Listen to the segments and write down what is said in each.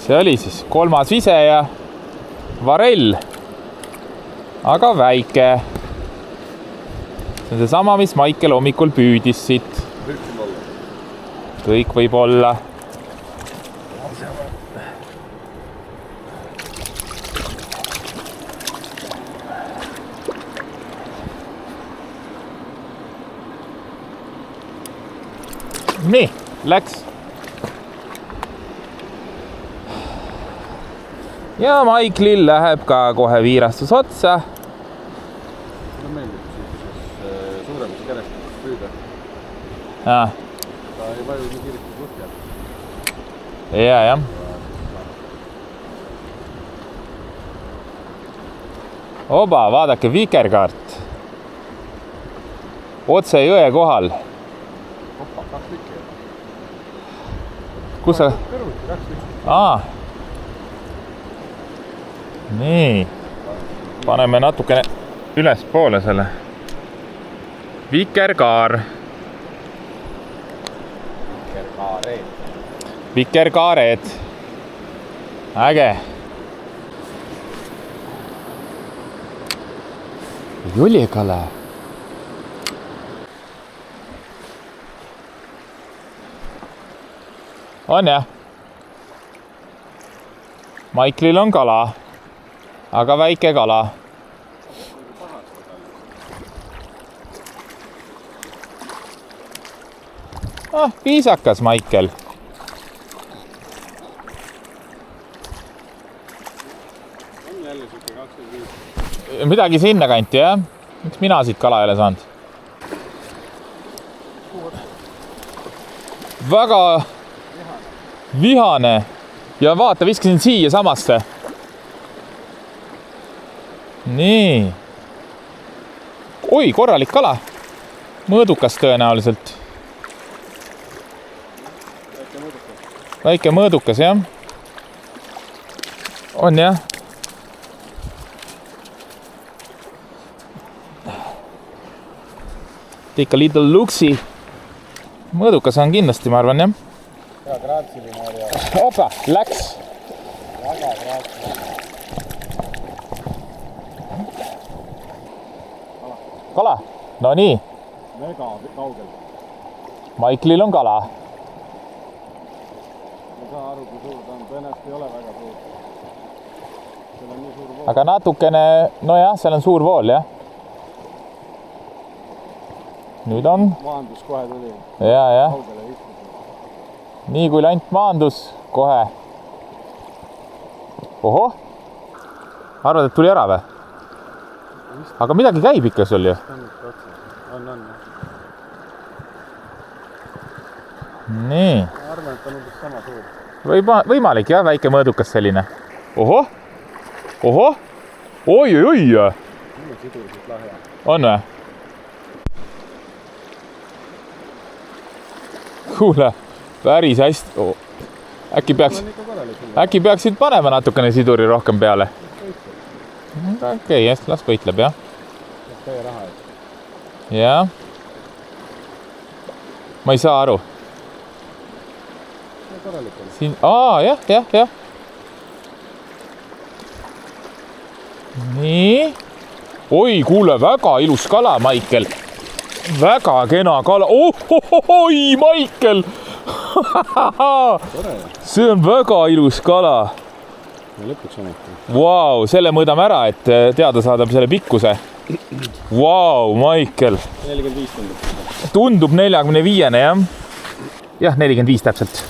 see oli siis 3. vise ja varell, aga väike. See on see sama, mis Maicel hommikul püüdis siit. Kõik võib olla. Nii, läks. Ja Maiclil läheb ka kohe viirastus otsa. Mulle meeldib siis suuremuse kerestamisest püüda. Ta ei vaju nii kiiresti põhja. Jah. Oba, vaadake vikerkaart. Otse jõe kohal. Hoppa, 2 tükki. Kus sa? Kõrvuti 2 tükki. Nii. Paneme natukene üles poole selle. Vikerkaar. Vikerkaared. Äge. Jolikala. On jah? Maiclil on kala, aga väike kala. Viisakas Maicel. On jälle siuke 25. Midagi sinna kanti, jah? Miks mina siit kala ei ole saanud? Väga vihane. Ja vaata, viskasin siia samasse. Nii. Oi, korralik kala. Mõõdukas tõenäoliselt. Väike mõõdukas, jah. On, jah. Take a little looksy. Mõõdukas on kindlasti, ma arvan, jah. Ja kraatsiline oli. Opa, läks. Väga kraatsiline. Kala? No nii. Väga kaugel. Maiclil on kala. Ma saa aru, kui suur ta on. Tõenäoliselt ei ole väga suur. Seal on nii suur vool. Aga natukene, no jah, seal on suur vool, jah. Nüüd on. Maandus kohe tuli. Ja. Kaugele istus. Nii kui lant maandus, kohe. Oho. Arvad, et tuli ära või? Aga midagi käib ikka sul ju. On. Nii. Ma arvan, et on umbes sama suur. Võimalik jah, väike mõõdukas selline. Oho. Oi. Minu siduliselt lahja. On või? Kuule, päris hästi. Äkki peaksid panema natukene siduri rohkem peale. Okei, las võitleb, jah. Teie raha eest. Jah. Ma ei saa aru. Siin, jah. Nii. Oi, kuule, väga ilus kala, Maicel. Väga kena kala. Oi, Maicel. See on väga ilus kala. Ja lõpuks ometi. Vau, selle mõõdame ära, et teada saadab selle pikkuse. Vau, Maicel. 45 tundub. Tundub 45-ne, jah. Jah, 45 täpselt.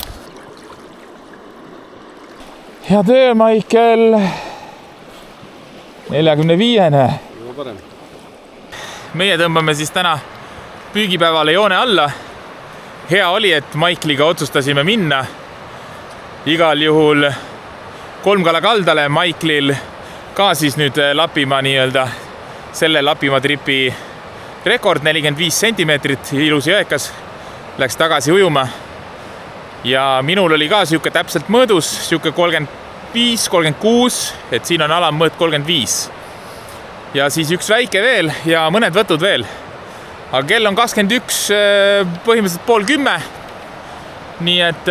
Hea töö, Maicel. 45-ne. Juba parem. Meie tõmbame siis täna püügipäevale joone alla. Hea oli, et Maicliga otsustasime minna. Igal juhul 3 kala kaldale. Maiclil ka siis nüüd Lapimaa nii-öelda selle Lapimaa tripi rekord 45 sentimeetrit, ilus jõekas. Läks tagasi ujuma. Ja minul oli ka siuke täpselt mõõdus, siuke 35, 36, et siin on alammõõt 35. Ja siis üks väike veel ja mõned võtud veel. Aga kell on 21, põhimõtteliselt 9:30. Nii et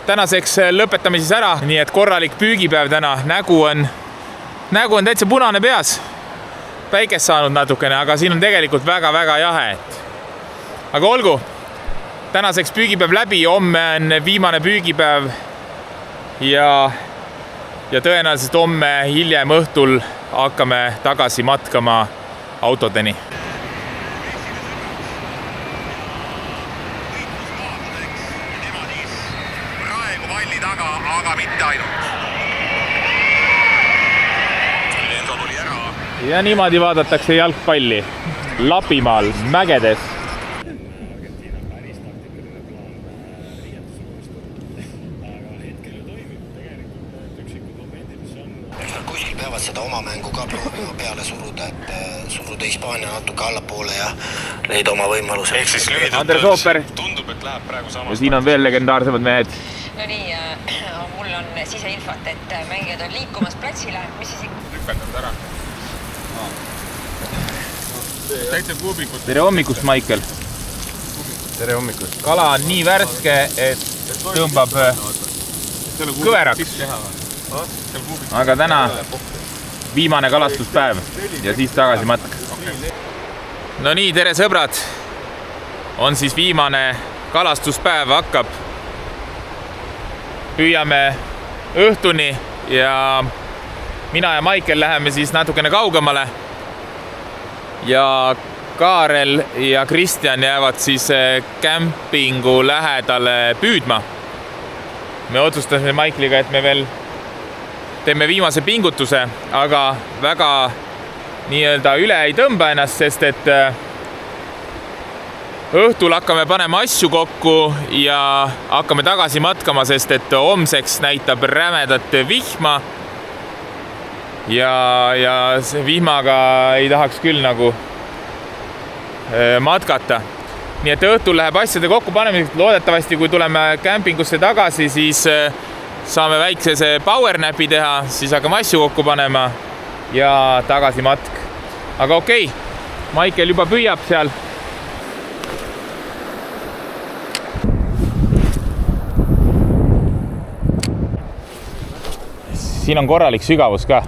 tänaseks lõpetame siis ära, nii et korralik püügipäev täna, nägu on täitsa punane peas. Päikest saanud natukene, aga siin on tegelikult väga-väga jahe. Aga olgu, tänaseks püügipäev läbi, homme on viimane püügipäev ja tõenäoliselt homme hiljem õhtul hakkame tagasi matkama autodeni. Praegu palli taga, aga mitte ainult. Ja niimoodi vaadatakse jalgpalli Lapimaal, mägedes. Kuskil peavad seda oma mängu ka proovima peale suruda, et suruda Hispaania natuke allapoole ja leida oma võimaluse. Ehk siis Andres Ooper. Tundub, et läheb praegu sama. Ja siin on veel legendaarsemad mehed. No nii, mul on siseinfot, et mängijad on liikumas platsile, mis siis ikka? Lükendanud ära. Tere hommikust, Maicel. Tere hommikust. Kala on nii värske, et tõmbab kõveraks. Aga täna viimane kalastuspäev ja siis tagasi matk. No nii, tere sõbrad. On siis viimane kalastuspäev hakkab. Püüame õhtuni ja mina ja Maicel läheme siis natukene kaugemale. Ja Kaarel ja Kristjan jäävad siis kämpingu lähedale püüdma. Me otsustasime Maiceliga, et me veel teeme viimase pingutuse, aga väga nii-öelda üle ei tõmba ennast, sest et õhtul hakkame panema asju kokku ja hakkame tagasi matkama, sest et homseks näitab rämedat vihma. Ja vihmaga ei tahaks küll nagu matkata. Nii et õhtul läheb asjade kokku panemiseks. Loodetavasti, kui tuleme kämpingusse tagasi, siis saame väikse powernapi teha, siis hakkame asju kokku panema ja tagasi matk. Aga okei, Maicel juba püüab seal. Siin on korralik sügavus ka.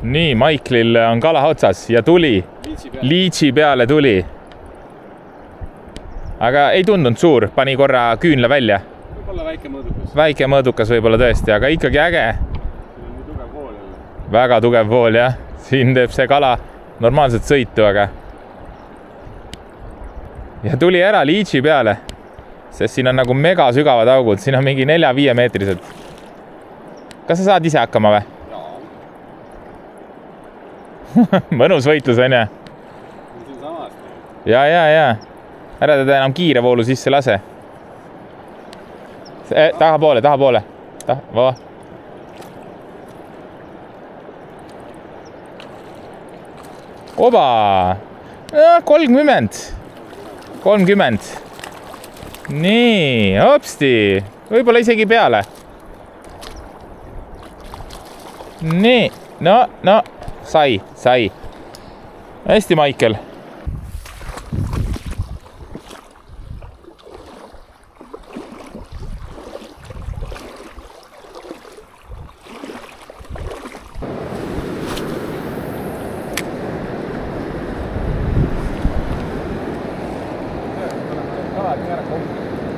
Nii, Maiclil on kala otsas ja tuli. Liitsi peale tuli. Aga ei tundunud suur, pani korra küünla välja. Võib-olla väike mõõdukas. Väike mõõdukas võib-olla tõesti, aga ikkagi äge. Siin on nii tugev vool jälle. Väga tugev vool, jah. Siin teeb see kala normaalselt sõitu, aga... Ja tuli ära liitsi peale, sest siin on nagu mega sügavad augud. Siin on mingi 4-5 meetrised. Kas sa saad ise hakkama või? Mõnus võitlus on, jah? Siin samast. Ja. Ära teda enam kiire voolu sisse lase. Tahapoole. Oba! 30. Nii, hopsti. Võib-olla isegi peale. Nii, no. Sai. Hästi, Maicel.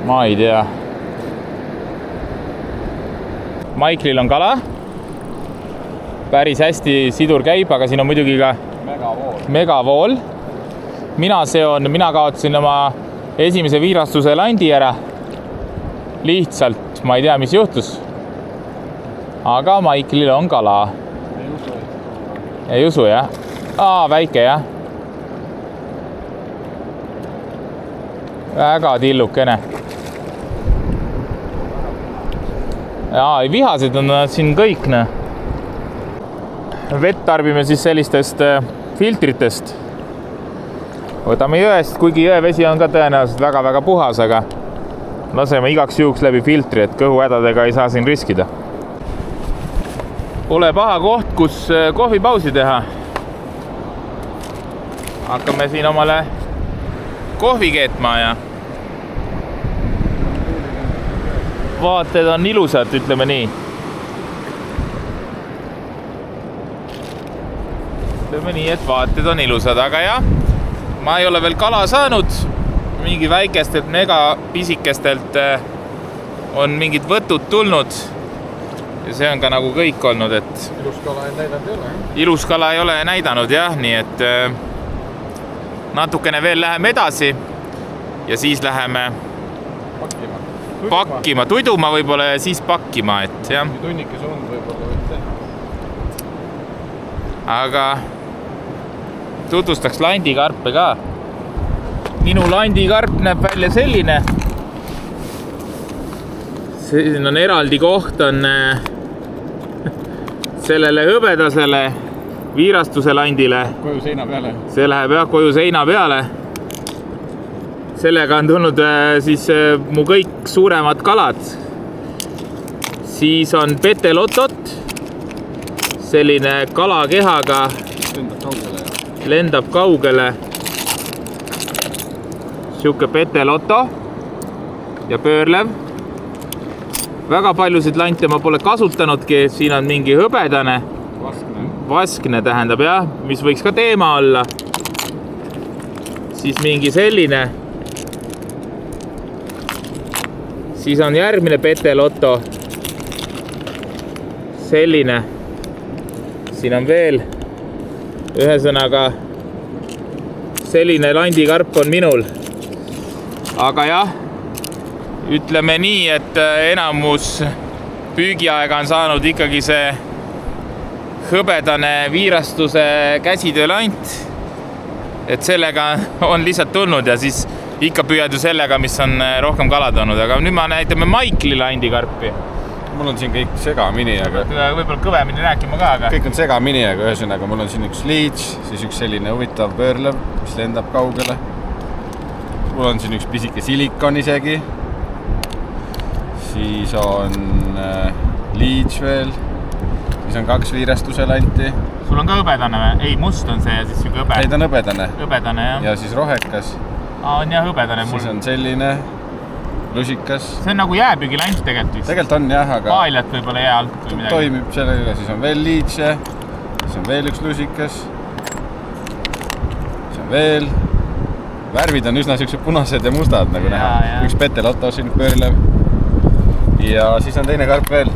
Ma ei tea. Maiclil on kala. Päris hästi sidur käib, aga siin on muidugi ka megavool. Mina kaotasin oma esimese viirastuse landi ära. Lihtsalt, ma ei tea, mis juhtus. Aga Maiclil on kala. Ei usu, jah? Väike, jah? Väga tillukene. Vihased on siin kõik, ne? Vett tarbime siis sellistest filtritest. Võtame jõest, kuigi jõevesi on ka tõenäoliselt väga-väga puhas, aga laseme igaks juhuks läbi filtri, et kõhuhädadega ei saa siin riskida. Pole paha koht, kus kohvipausi teha. Hakkame siin omale kohvi keetma ja vaated on ilusad, ütleme nii. Ütleme nii, et vaated on ilusad, aga jah, ma ei ole veel kala saanud. Mingi väikestelt megapisikestelt on mingid võtud tulnud. Ja see on ka nagu kõik olnud, et ilus kala ei näidanud ei ole. Ilus kala ei ole näidanud jah, nii et natukene veel läheme edasi ja siis läheme pakkima, tuduma võib-olla ja siis pakkima, et jah. Tunnikes on võib-olla võib teha. Aga tutvustaks landikarpe ka. Minu landikarp näeb välja selline. Siin on eraldi koht on sellele hõbedasele viirastuse landile. Koju seina peale. See läheb jah koju seina peale. Sellega on tulnud siis mu kõik suuremad kalad. Siis on petelotot. Selline kalakehaga. Lendab kaugele. Siuke peteloto ja pöörlev. Väga paljusid lante ma pole kasutanudki. Siin on mingi hõbedane. Vaskne tähendab jah, mis võiks ka teema olla. Siis mingi selline. Siis on järgmine peteloto. Selline. Siin on veel. Ühesõnaga selline landikarp on minul. Aga jah, ütleme nii, et enamus püügiaega on saanud ikkagi see hõbedane viirastuse käsitöölant. Et sellega on lihtsalt tulnud ja siis ikka püüad ju sellega, mis on rohkem kala toonud. Aga nüüd ma näitame Maikli landikarpi. Mul on siin kõik segamini, aga võib-olla kõvemini rääkima ka, aga kõik on segamini, aga ühesõnaga mul on siin üks liits, siis üks selline huvitav pöörlev, mis lendab kaugele. Mul on siin üks pisike silikon isegi. Siis on liits veel. Siis on 2 viirastuse lanti. Sul on ka hõbedane või? Ei, must on see ja siis siuke hõbe. Ei, ta on hõbedane. Hõbedane, jah. Ja siis rohekas. On jah, hõbedane mul. Siis on selline lusikas. See on nagu jääpüügilant tegelikult. Tegelikult on jah, aga Paaljat võib-olla jää alt või midagi. Toimib sellega, siis on veel liitse. Siis on veel üks lusikas. Siis on veel. Värvid on üsna siuksed punased ja mustad nagu näha. Üks peteloto siin pöörlev. Ja siis on teine karp veel.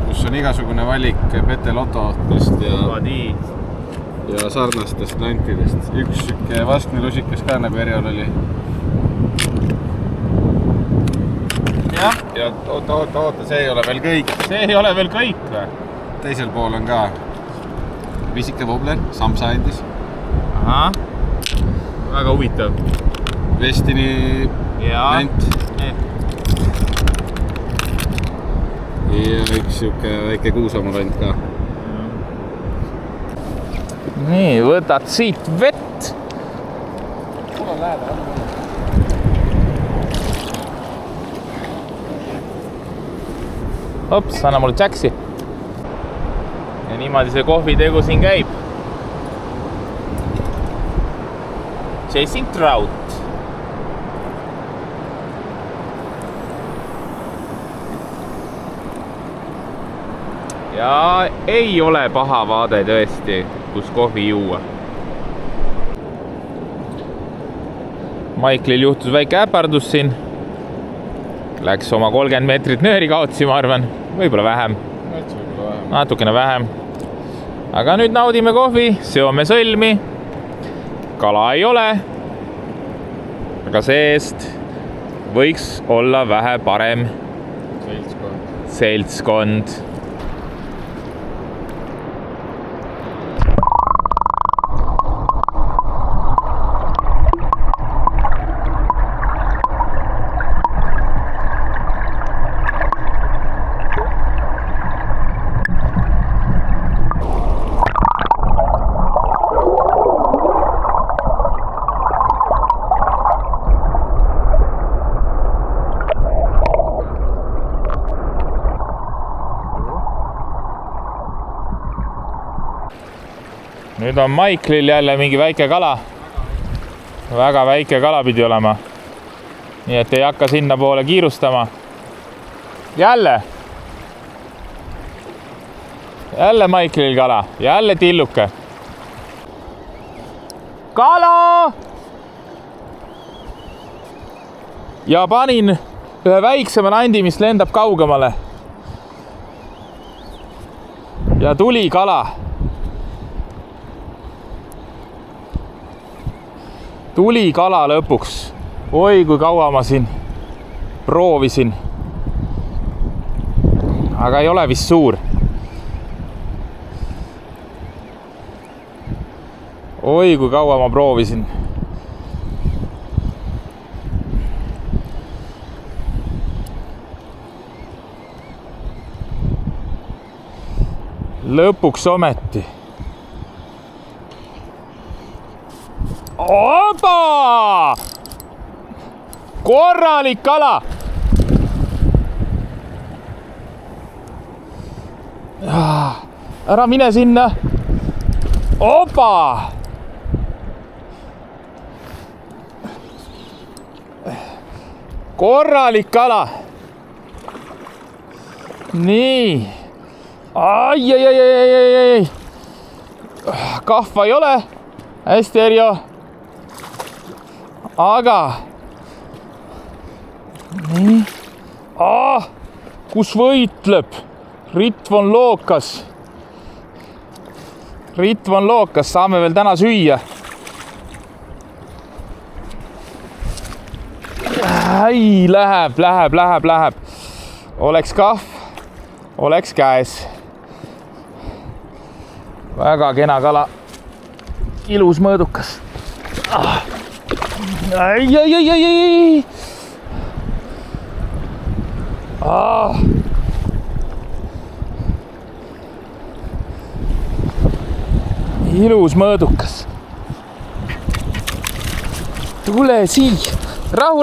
Kus on igasugune valik petelototest ja sarnastest lantidest. Üks siuke vaskne lusikas ka nagu Erjol oli. Ja oota, see ei ole veel kõik. See ei ole veel kõik või? Teisel pool on ka pisike wobler, Samsa-endis. Aha, väga huvitav. Vestini lant. Ja üks siuke väike kuusamulant ka. Nii, võtad siit vett. Mul on lähedal. Ops, anna mulle Jaxi. Ja niimoodi see kohvitegu siin käib. Chasing trout. Ja ei ole paha vaade tõesti, kus kohvi juua. Maiklil juhtus väike äpardus siin. Läks oma 30 meetrit nööri kaotsi, ma arvan. Võib-olla vähem. Natukene vähem. Aga nüüd naudime kohvi, seome sõlmi. Kala ei ole. Aga see-eest võiks olla vähe parem seltskond. nüüd on Maiklil jälle mingi väike kala. Väga väike kala pidi olema. Nii et ei hakka sinna poole kiirustama. Jälle Maiklil kala. Jälle tilluke. Kala! Ja panin ühe väiksema landi, mis lendab kaugemale. Ja tuli kala. Tuli kala lõpuks. Oi, kui kaua ma siin proovisin. Aga ei ole vist suur. Oi, kui kaua ma proovisin. Lõpuks ometi. Opa! Korralik kala! Ära mine sinna! Opa! Korralik kala! Nii! Ai. Kahva ei ole. Hästi, Erjo. Aga. Nii. Kus võitleb? Ritvan lookas. Saame veel täna süüa. Ai, läheb. Oleks kahv. Oleks käes. Väga kena kala. Ilus mõõdukas. Ai. Ilus mõõdukas. Tule siia. Rahu.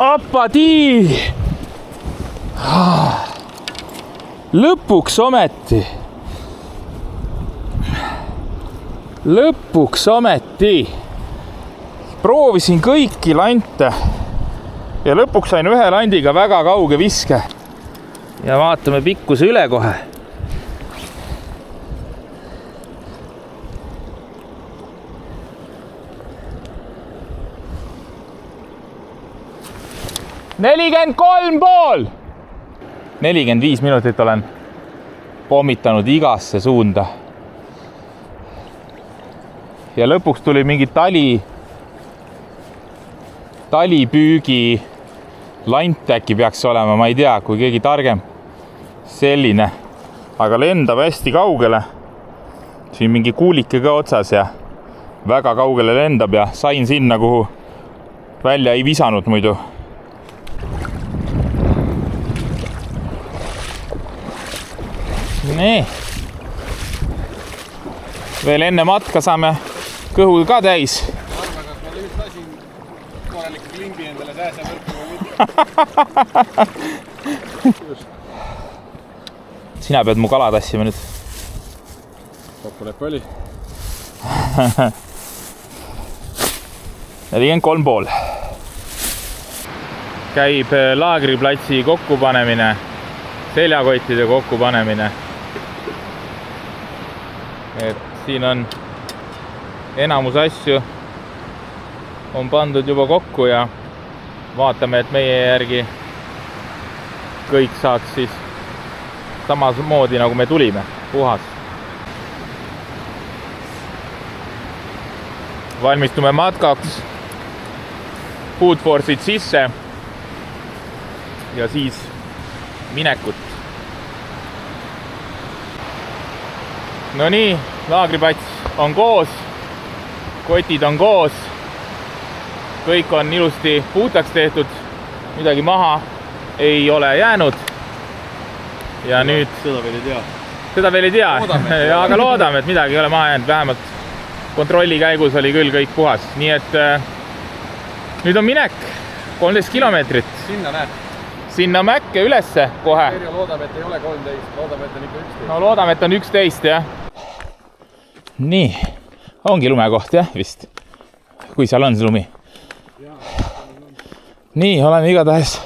Apati. Lõpuks ometi. Proovisin kõiki lante ja lõpuks sain ühe landiga väga kauge viske. Ja vaatame pikkuse üle kohe. pool. 45 minutit olen pommitanud igasse suunda. Ja lõpuks tuli mingi talipüügi lant äkki peaks olema, ma ei tea, kui keegi targem. Selline, aga lendab hästi kaugele. Siin mingi kuulike ka otsas ja väga kaugele lendab ja sain sinna, kuhu välja ei visanud muidu. Nii. Veel enne matka saame kõhu ka täis. Arva, kas ma nüüd lasin korraliku klimbi endale sääse võrku või mitte? Sina pead mu kala tassima nüüd. Kokkuleppe oli. 43,5. Käib laagriplatsi kokkupanemine, seljakottide kokkupanemine. Et siin on enamus asju on pandud juba kokku ja vaatame, et meie järgi kõik saaks siis samamoodi nagu me tulime, puhas. Valmistume matkaks, Food Force'id sisse ja siis minekut. No nii, laagripats on koos, kotid on koos, kõik on ilusti puhtaks tehtud, midagi maha ei ole jäänud. Ja nüüd... Seda veel ei tea, aga loodame, et midagi ei ole maha jäänud, vähemalt kontrolli käigus oli küll kõik puhas. Nii et nüüd on minek, 13 kilomeetrit. Sinna näed. sinna mäkke ülesse kohe. Loodame, et ei ole 13, loodame, et on ikka 11. No loodame, et on 11, jah. Nii, ongi lumekoht, jah, vist. Kui seal on see lumi. Nii, oleme igatahes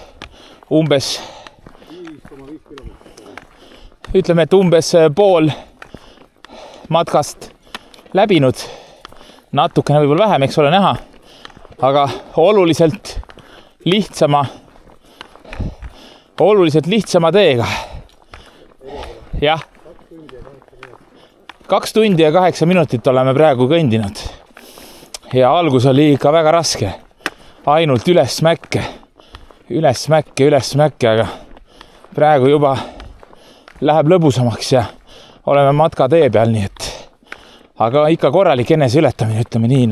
umbes, ütleme, et umbes pool matkast läbinud. Natukene võib-olla vähem, eks ole näha, aga oluliselt lihtsama teega. Jah. 2 tundi ja 8 minutit oleme praegu kõndinud. Ja algus oli ikka väga raske. Ainult üles mäkke, aga praegu juba läheb lõbusamaks ja oleme matka tee peal, nii et aga ikka korralik enese ületamine, ütleme nii.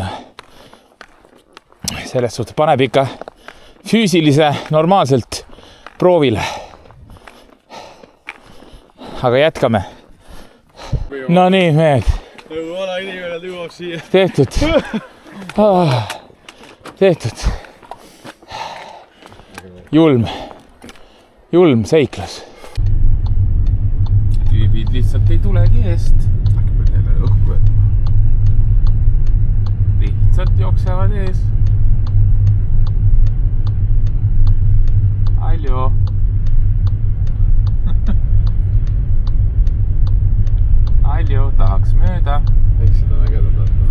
Selles suhtes paneb ikka füüsilise normaalselt proovile. Aga jätkame. No nii, mehed. Nagu vana inimene tõuab siia. Tehtud. Tehtud. Julm seiklus. Tüübid lihtsalt ei tulegi eest. Lihtsalt jooksevad ees. Aljo. Aljo, tahaks mööda. Eks seda nägeda tahta.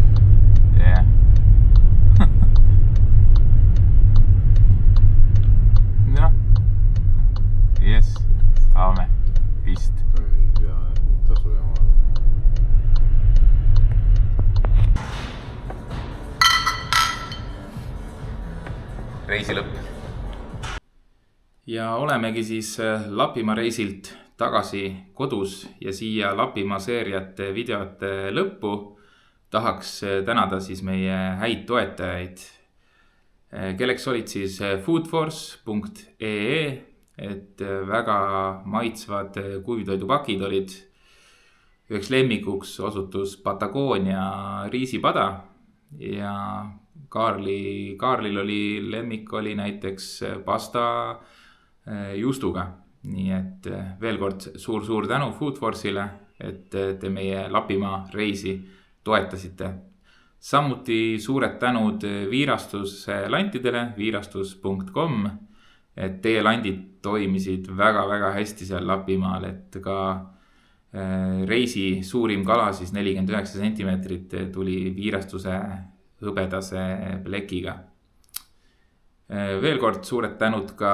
Yeah. No. Yes, saame. Vist. Ei tea, tasu jama. Reisi lõpp. Ja olemegi siis Lapimaa reisilt tagasi kodus ja siia Lapimaa seeriate videote lõppu tahaks tänada siis meie häid toetajaid, kelleks olid siis foodforce.ee, et väga maitsvad kuivitoidupakid olid. Üheks lemmikuks osutus Patagonia riisipada ja Kaarlil oli lemmik oli näiteks pasta juustuga. Nii et veel kord suur tänu Foodforce'ile, et te meie Lapimaa reisi toetasite. Samuti suured tänud viirastuse lantidele, viirastus.com, et teie landid toimisid väga hästi seal Lapimaal, et ka reisi suurim kala siis 49 sentimeetrit tuli viirastuse hõbedase plekiga. Veel kord suured tänud ka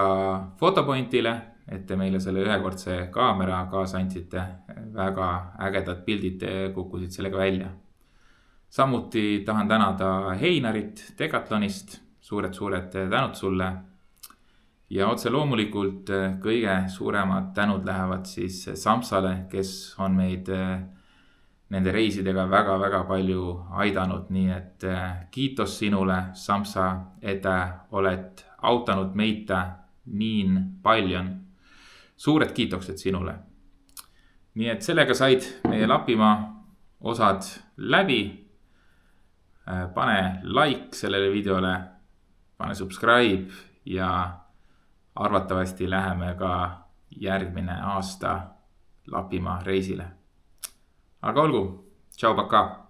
Fotopointile, et te meile selle ühekordse kaamera kaasa andsite. Väga ägedad pildid kukkusid sellega välja. Samuti tahan tänada Heinarit Decathlonist. Suured tänud sulle. Ja otse loomulikult kõige suuremad tänud lähevad siis Samsale, kes on meid nende reisidega väga palju aidanud. Nii et kiitos sinule, Samsa, et oled autanud meitä niin paljon. Suured kiitokset sinule. Nii et sellega said meie Lapimaa osad läbi. Pane like sellele videole, pane subscribe ja arvatavasti läheme ka järgmine aasta Lapimaa reisile. Aga olgu, tšau, paka!